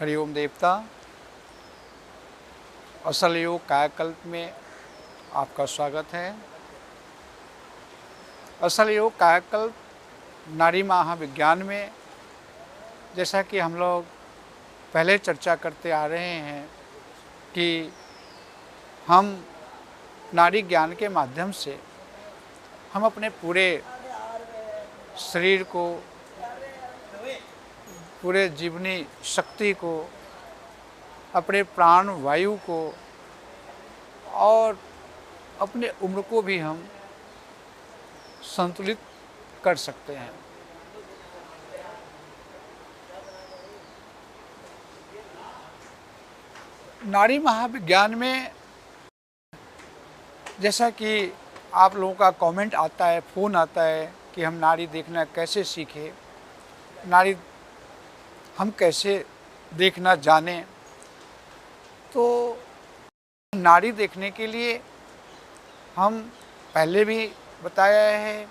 हरिओम देवता। असल योग कायाकल्प में आपका स्वागत है। असल योग कायाकल्प नाड़ी महाविज्ञान में जैसा कि हम लोग पहले चर्चा करते आ रहे हैं कि हम नाड़ी ज्ञान के माध्यम से हम अपने पूरे शरीर को, पूरे जीवनी शक्ति को, अपने प्राण वायु को और अपने उम्र को भी हम संतुलित कर सकते हैं। नाड़ी महाविज्ञान में जैसा कि आप लोगों का कमेंट आता है, फ़ोन आता है कि हम नाड़ी देखना कैसे सीखें, नाड़ी हम कैसे देखना जानें। तो नाड़ी देखने के लिए हम पहले भी बताया है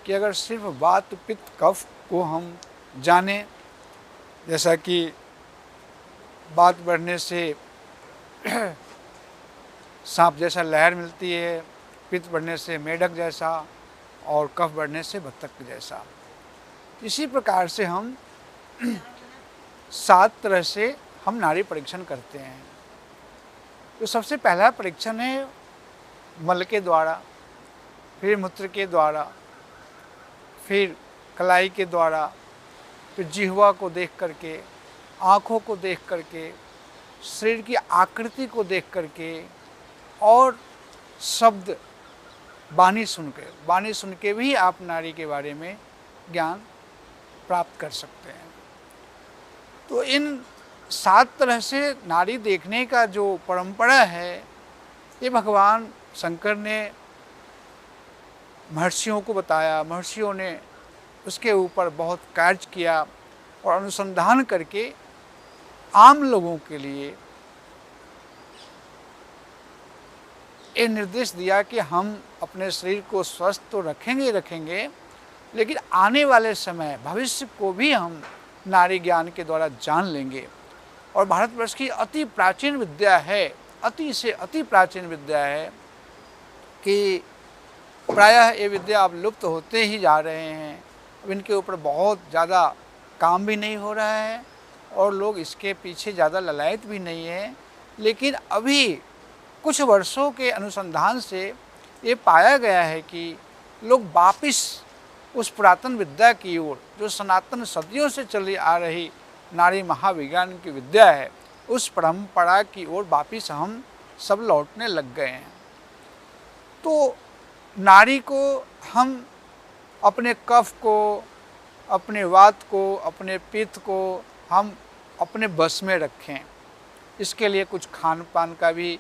कि अगर सिर्फ वात पित्त कफ को हम जानें, जैसा कि वात बढ़ने से सांप जैसा लहर मिलती है, पित्त बढ़ने से मेढक जैसा और कफ बढ़ने से बत्तख जैसा, इसी प्रकार से हम 7 तरह से हम नाड़ी परीक्षण करते हैं। तो सबसे पहला परीक्षण है मल के द्वारा, फिर मूत्र के द्वारा, फिर कलाई के द्वारा, फिर जिह्वा को देख करके, आँखों को देख करके, शरीर की आकृति को देख करके और शब्द वाणी सुन के भी आप नाड़ी के बारे में ज्ञान प्राप्त कर सकते हैं। तो इन 7 तरह से नाड़ी देखने का जो परंपरा है, ये भगवान शंकर ने महर्षियों को बताया। महर्षियों ने उसके ऊपर बहुत कार्य किया और अनुसंधान करके आम लोगों के लिए ये निर्देश दिया कि हम अपने शरीर को स्वस्थ तो रखेंगे, लेकिन आने वाले समय भविष्य को भी हम नाड़ी ज्ञान के द्वारा जान लेंगे। और भारतवर्ष की अति प्राचीन विद्या है, अति से अति प्राचीन विद्या है कि प्रायः ये विद्या अब लुप्त होते ही जा रहे हैं। अब इनके ऊपर बहुत ज़्यादा काम भी नहीं हो रहा है और लोग इसके पीछे ज़्यादा ललायत भी नहीं है। लेकिन अभी कुछ वर्षों के अनुसंधान से ये पाया गया है कि लोग वापिस उस पुरातन विद्या की ओर, जो सनातन सदियों से चली आ रही नाड़ी महाविज्ञान की विद्या है, उस परंपरा की ओर वापिस हम सब लौटने लग गए हैं। तो नाड़ी को हम अपने कफ को, अपने वात को, अपने पित्त को हम अपने बस में रखें। इसके लिए कुछ खान पान का भी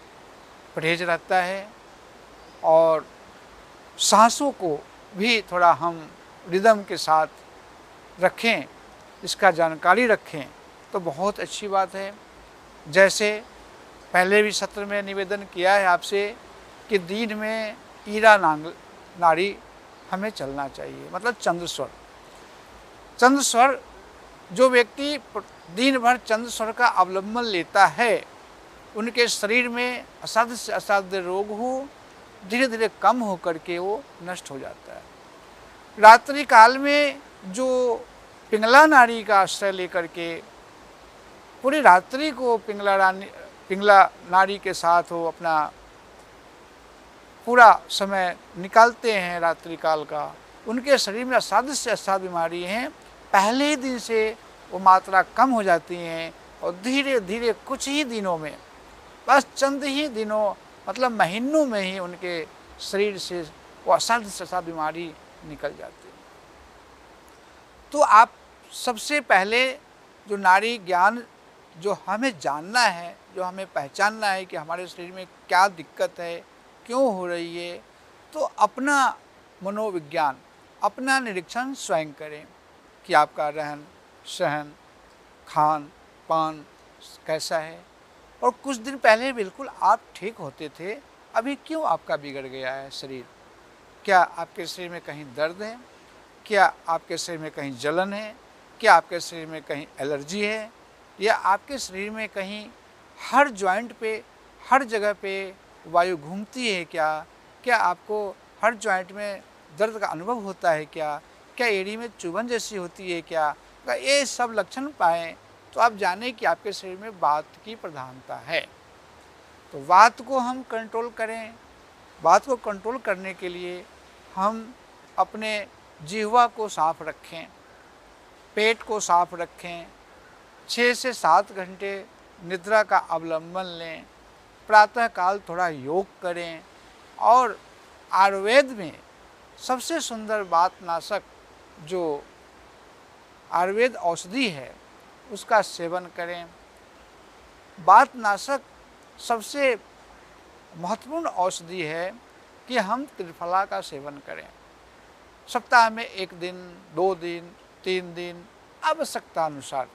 परहेज रहता है और सांसों को भी थोड़ा हम रिदम के साथ रखें, इसका जानकारी रखें तो बहुत अच्छी बात है। जैसे पहले भी सत्र में निवेदन किया है आपसे कि दिन में ईरा नाड़ी हमें चलना चाहिए, मतलब चंद्रस्वर। चंद्रस्वर, जो व्यक्ति दिन भर चंद्रस्वर का अवलंबन लेता है, उनके शरीर में असाध्य से असाध्य रोग हो धीरे धीरे कम हो करके वो नष्ट हो जाता है। रात्रि काल में जो पिंगला नाड़ी का आश्रय लेकर के पूरी रात्रि को पिंगला नाड़ी के साथ वो अपना पूरा समय निकालते हैं रात्रि काल का, उनके शरीर में असाध्य से असाध्य बीमारी हैं, पहले ही दिन से वो मात्रा कम हो जाती हैं और धीरे धीरे कुछ ही दिनों में, बस चंद ही दिनों मतलब महीनों में ही उनके शरीर से वो असाध्य से असाध्य बीमारी निकल जाती है। तो आप सबसे पहले जो नाड़ी ज्ञान जो हमें जानना है, जो हमें पहचानना है कि हमारे शरीर में क्या दिक्कत है, क्यों हो रही है, तो अपना मनोविज्ञान, अपना निरीक्षण स्वयं करें कि आपका रहन सहन, खान पान कैसा है। और कुछ दिन पहले बिल्कुल आप ठीक होते थे, अभी क्यों आपका बिगड़ गया है शरीर? क्या आपके शरीर में कहीं दर्द है? क्या आपके शरीर में कहीं जलन है? क्या आपके शरीर में कहीं एलर्जी है? या आपके शरीर में कहीं हर जॉइंट पे, हर जगह पे वायु घूमती है क्या? क्या आपको हर जॉइंट में दर्द का अनुभव होता है क्या? क्या एड़ी में चुभन जैसी होती है क्या? अगर ये सब लक्षण पाएँ तो आप जानें कि आपके शरीर में वात की प्रधानता है। तो वात को हम कंट्रोल करें। वात को कंट्रोल करने के लिए हम अपने जिह्वा को साफ रखें, पेट को साफ रखें, 6 से 7 घंटे निद्रा का अवलंबन लें, प्रातःकाल थोड़ा योग करें और आयुर्वेद में सबसे सुंदर वातनाशक जो आयुर्वेद औषधि है उसका सेवन करें। वातनाशक सबसे महत्वपूर्ण औषधि है कि हम त्रिफला का सेवन करें। सप्ताह में 1 दिन, 2 दिन, 3 दिन आवश्यकता अनुसार,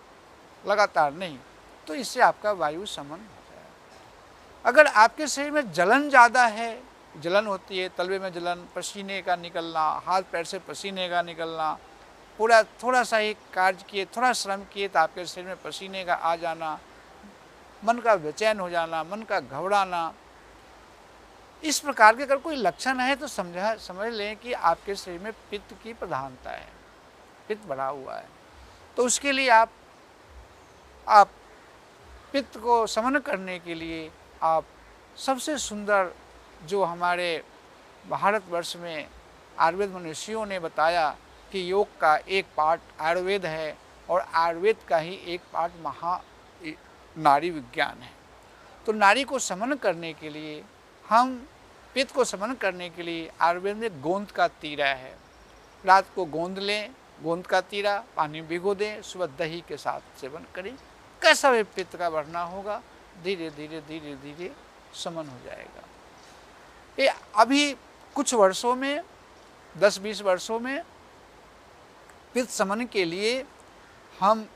लगातार नहीं, तो इससे आपका वायु समन हो जाएगा। अगर आपके शरीर में जलन ज़्यादा है, जलन होती है, तलवे में जलन, पसीने का निकलना, हाथ पैर से पसीने का निकलना, पूरा थोड़ा सा ही कार्य किए, थोड़ा श्रम किए तो आपके शरीर में पसीने का आ जाना, मन का बेचैन हो जाना, मन का घबराना, इस प्रकार के अगर कोई लक्षण है तो समझ लें कि आपके शरीर में पित्त की प्रधानता है, पित्त बढ़ा हुआ है। तो उसके लिए आप पित्त को शमन करने के लिए आप सबसे सुंदर जो हमारे भारतवर्ष में आयुर्वेद मनुष्यों ने बताया कि योग का एक पार्ट आयुर्वेद है और आयुर्वेद का ही एक पार्ट नाड़ी विज्ञान है। तो नाड़ी को शमन करने के लिए, हम पित्त को शमन करने के लिए आयुर्वेद में गोंद का तीरा है। रात को गोंद लें, गोंद का तीरा पानी में भिगो दें, सुबह दही के साथ सेवन करें। कैसा भी पित्त का बढ़ना होगा धीरे धीरे धीरे धीरे शमन हो जाएगा। ये अभी कुछ वर्षों में, 10-20 वर्षों में पित्त शमन के लिए हम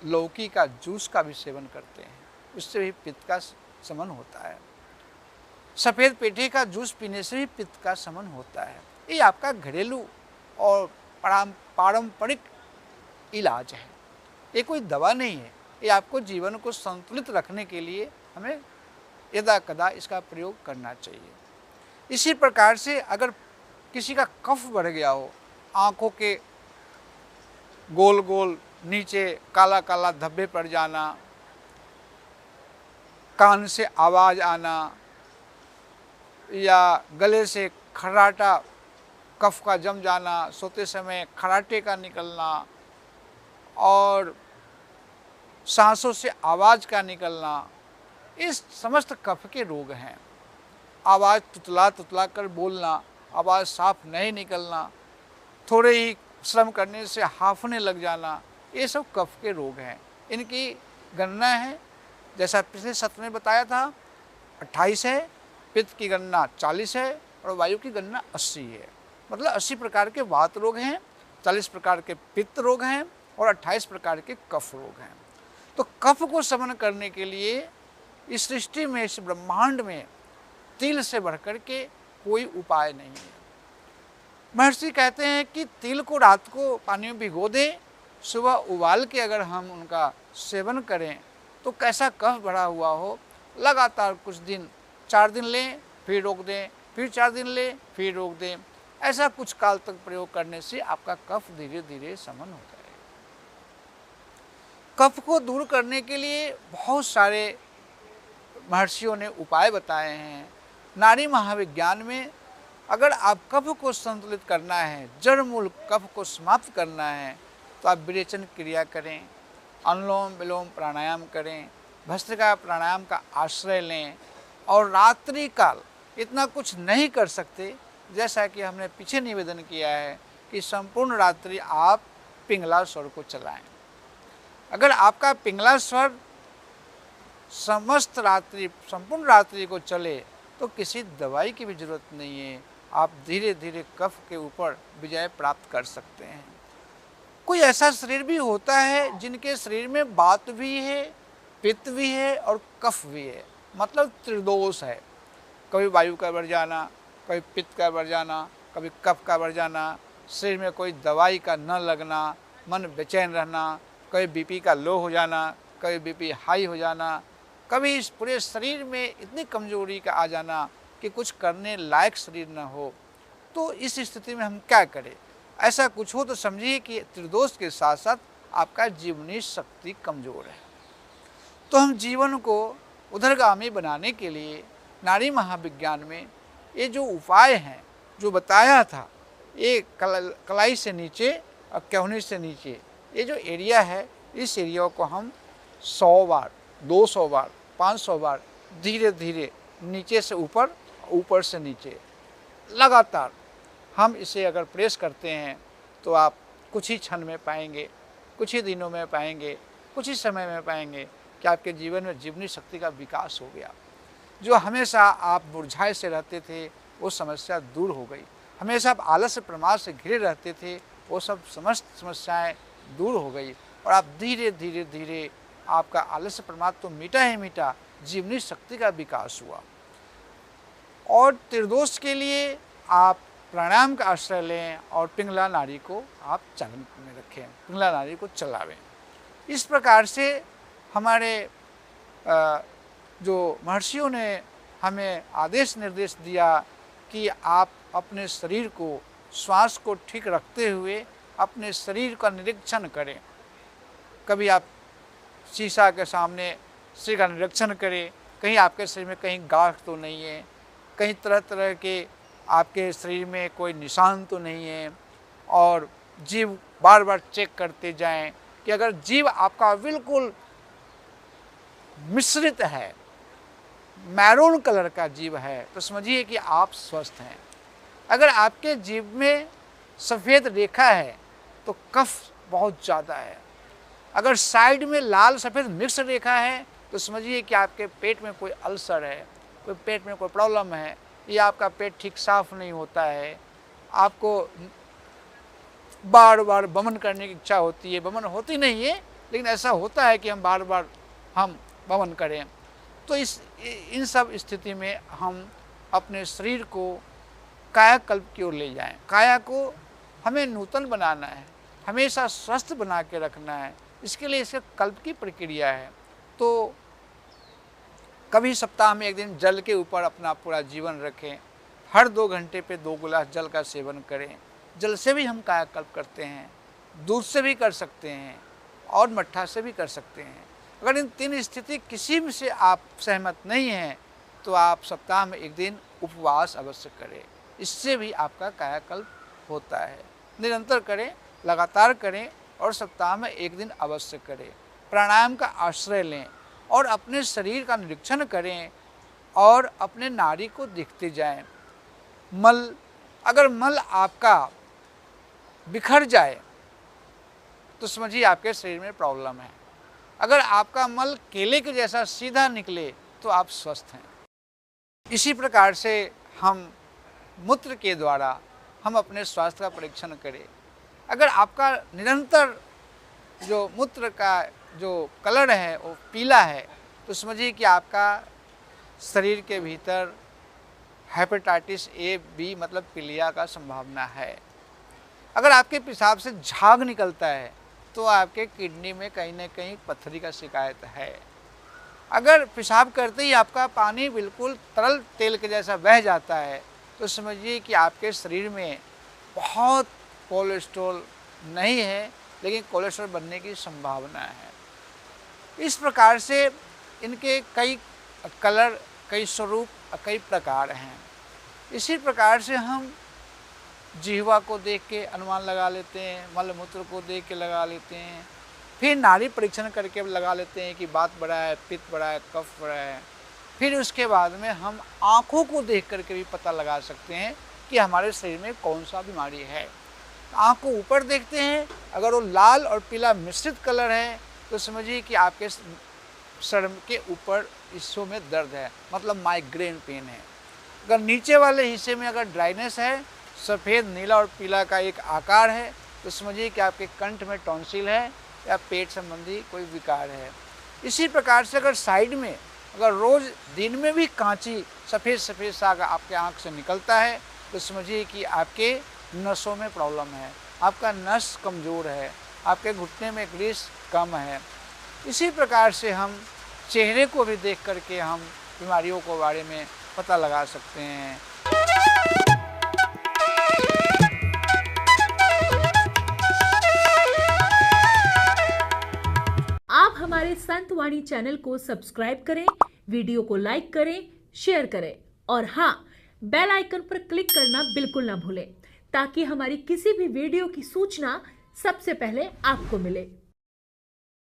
लौकी का जूस का भी सेवन करते हैं, उससे भी पित्त का शमन होता है। सफ़ेद पेठे का जूस पीने से भी पित्त का शमन होता है। ये आपका घरेलू और पारंपरिक इलाज है, ये कोई दवा नहीं है। ये आपको जीवन को संतुलित रखने के लिए हमें यदा कदा इसका प्रयोग करना चाहिए। इसी प्रकार से अगर किसी का कफ बढ़ गया हो, आँखों के गोल गोल नीचे काला काला धब्बे पड़ जाना, कान से आवाज़ आना या गले से खर्राटा कफ का जम जाना, सोते समय खर्राटे का निकलना और सांसों से आवाज़ का निकलना, इस समस्त कफ के रोग हैं। आवाज़ तुतला तुतला कर बोलना, आवाज़ साफ नहीं निकलना, थोड़े ही श्रम करने से हांफने लग जाना, ये सब कफ के रोग हैं। इनकी गणना है, जैसा पिछले सत्र में बताया था, 28 है, पित्त की गणना 40 है और वायु की गणना 80 है। मतलब 80 प्रकार के वात रोग हैं, 40 प्रकार के पित्त रोग हैं और 28 प्रकार के कफ रोग हैं। तो कफ को शमन करने के लिए इस सृष्टि में, इस ब्रह्मांड में तिल से बढ़कर के कोई उपाय नहीं है। महर्षि कहते हैं कि तिल को रात को पानी में भिगो दें, सुबह उबाल के अगर हम उनका सेवन करें तो कैसा कफ भरा हुआ हो, लगातार कुछ दिन, 4 दिन लें फिर रोक दें, फिर 4 दिन लें फिर रोक दें, ऐसा कुछ काल तक प्रयोग करने से आपका कफ धीरे धीरे शमन हो जाएगा। कफ को दूर करने के लिए बहुत सारे महर्षियों ने उपाय बताए हैं। नाड़ी महाविज्ञान में अगर आप कफ को संतुलित करना है, जड़ मूल कफ को समाप्त करना है, तो आप विरेचन क्रिया करें, अनुलोम विलोम प्राणायाम करें, भस्त्रिका प्राणायाम का आश्रय लें और रात्रि काल इतना कुछ नहीं कर सकते, जैसा कि हमने पीछे निवेदन किया है कि संपूर्ण रात्रि आप पिंगला स्वर को चलाएं। अगर आपका पिंगला स्वर समस्त रात्रि, संपूर्ण रात्रि को चले तो किसी दवाई की भी जरूरत नहीं है, आप धीरे धीरे कफ के ऊपर विजय प्राप्त कर सकते हैं। कोई ऐसा शरीर भी होता है जिनके शरीर में वात भी है, पित्त भी है और कफ भी है, मतलब त्रिदोष है। कभी वायु का बढ़ जाना, कभी पित्त का बढ़ जाना, कभी कफ का बढ़ जाना, शरीर में कोई दवाई का न लगना, मन बेचैन रहना, कभी बीपी का लो हो जाना, कभी बीपी हाई हो जाना, कभी इस पूरे शरीर में इतनी कमजोरी का आ जाना कि कुछ करने लायक शरीर न हो। तो इस स्थिति में हम क्या करें? ऐसा कुछ हो तो समझिए कि त्रिदोष के साथ साथ आपका जीवनी शक्ति कमज़ोर है। तो हम जीवन को उधरगामी बनाने के लिए नारी महाविज्ञान में ये जो उपाय हैं, जो बताया था, ये कलाई से नीचे और केहूनी से नीचे ये जो एरिया है, इस एरिया को हम 100 बार, 200 बार, 500 बार धीरे धीरे नीचे से ऊपर, ऊपर से नीचे लगातार हम इसे अगर प्रेस करते हैं तो आप कुछ ही क्षण में पाएंगे, कुछ ही दिनों में पाएंगे, कुछ ही समय में पाएंगे कि आपके जीवन में जीवनी शक्ति का विकास हो गया। जो हमेशा आप मुरझाए से रहते थे वो समस्या दूर हो गई। हमेशा आप आलस्य प्रमाद से घिरे रहते थे, वो सब समस्त समस्याएं दूर हो गई और आप धीरे धीरे धीरे आपका आलस्य प्रमाद तो मिटा ही मिटा, जीवनी शक्ति का विकास हुआ। और त्रिदोष के लिए आप प्राणायाम का आश्रय लें और पिंगला नाड़ी को आप चलन में रखें, पिंगला नाड़ी को चलावें। इस प्रकार से हमारे जो महर्षियों ने हमें आदेश निर्देश दिया कि आप अपने शरीर को, श्वास को ठीक रखते हुए अपने शरीर का निरीक्षण करें। कभी आप शीशा के सामने शरीर का निरीक्षण करें, कहीं आपके शरीर में कहीं गांठ तो नहीं है, कहीं तरह तरह के आपके शरीर में कोई निशान तो नहीं है, और जीभ बार बार चेक करते जाएं कि अगर जीभ आपका बिल्कुल मिश्रित है, मैरून कलर का जीभ है, तो समझिए कि आप स्वस्थ हैं। अगर आपके जीभ में सफ़ेद रेखा है तो कफ बहुत ज़्यादा है। अगर साइड में लाल सफ़ेद मिक्स रेखा है तो समझिए कि आपके पेट में कोई अल्सर है, कोई पेट में कोई प्रॉब्लम है, या आपका पेट ठीक साफ नहीं होता है, आपको बार बार वमन करने की इच्छा होती है। वमन होती नहीं है, लेकिन ऐसा होता है कि हम बार बार वमन करें। तो इन सब स्थिति में हम अपने शरीर को कायाकल्प की ओर ले जाएं। काया को हमें नूतन बनाना है, हमेशा स्वस्थ बना के रखना है। इसके लिए इसके कल्प की प्रक्रिया है। तो कभी सप्ताह में एक दिन जल के ऊपर अपना पूरा जीवन रखें। हर 2 घंटे पे 2 गिलास जल का सेवन करें। जल से भी हम कायाकल्प करते हैं, दूध से भी कर सकते हैं और मट्ठा से भी कर सकते हैं। अगर इन 3 स्थिति किसी भी से आप सहमत नहीं हैं तो आप सप्ताह में एक दिन उपवास अवश्य करें। इससे भी आपका कायाकल्प होता है। निरंतर करें, लगातार करें और सप्ताह में एक दिन अवश्य करें। प्राणायाम का आश्रय लें और अपने शरीर का निरीक्षण करें और अपने नाड़ी को देखते जाएं। अगर मल आपका बिखर जाए तो समझिए आपके शरीर में प्रॉब्लम है। अगर आपका मल केले के जैसा सीधा निकले तो आप स्वस्थ हैं। इसी प्रकार से हम मूत्र के द्वारा हम अपने स्वास्थ्य का परीक्षण करें। अगर आपका निरंतर जो मूत्र का जो कलर है वो पीला है तो समझिए कि आपका शरीर के भीतर हेपेटाइटिस ए बी मतलब पीलिया का संभावना है। अगर आपके पेशाब से झाग निकलता है तो आपके किडनी में कहीं ना कहीं पत्थरी का शिकायत है। अगर पेशाब करते ही आपका पानी बिल्कुल तरल तेल के जैसा बह जाता है तो समझिए कि आपके शरीर में बहुत कोलेस्ट्रॉल नहीं है, लेकिन कोलेस्ट्रॉल बनने की संभावना है। इस प्रकार से इनके कई कलर, कई स्वरूप, कई प्रकार हैं। इसी प्रकार से हम जिह्वा को देख के अनुमान लगा लेते हैं, मल मूत्र को देख के लगा लेते हैं, फिर नाड़ी परीक्षण करके लगा लेते हैं कि वात बढ़ा है, पित्त बढ़ा है, कफ बढ़ा है। फिर उसके बाद में हम आँखों को देख करके भी पता लगा सकते हैं कि हमारे शरीर में कौन सा बीमारी है। आँख को ऊपर देखते हैं, अगर वो लाल और पीला मिश्रित कलर है तो समझिए कि आपके सर के ऊपर हिस्सों में दर्द है, मतलब माइग्रेन पेन है। अगर नीचे वाले हिस्से में अगर ड्राइनेस है, सफ़ेद, नीला और पीला का एक आकार है तो समझिए कि आपके कंठ में टॉन्सिल है या पेट संबंधी कोई विकार है। इसी प्रकार से अगर साइड में अगर रोज़ दिन में भी कांची सफ़ेद सफ़ेद सा आपके आँख से निकलता है तो समझिए कि आपके नसों में प्रॉब्लम है, आपका नस कमज़ोर है, आपके घुटने में ग्रीस कम है। इसी प्रकार से हम चेहरे को भी देख करके हम बीमारियों के बारे में पता लगा सकते हैं। आप हमारे संत वाणी चैनल को सब्सक्राइब करें, वीडियो को लाइक करें, शेयर करें और हाँ, बेल आइकन पर क्लिक करना बिल्कुल ना भूलें ताकि हमारी किसी भी वीडियो की सूचना सबसे पहले आपको मिले।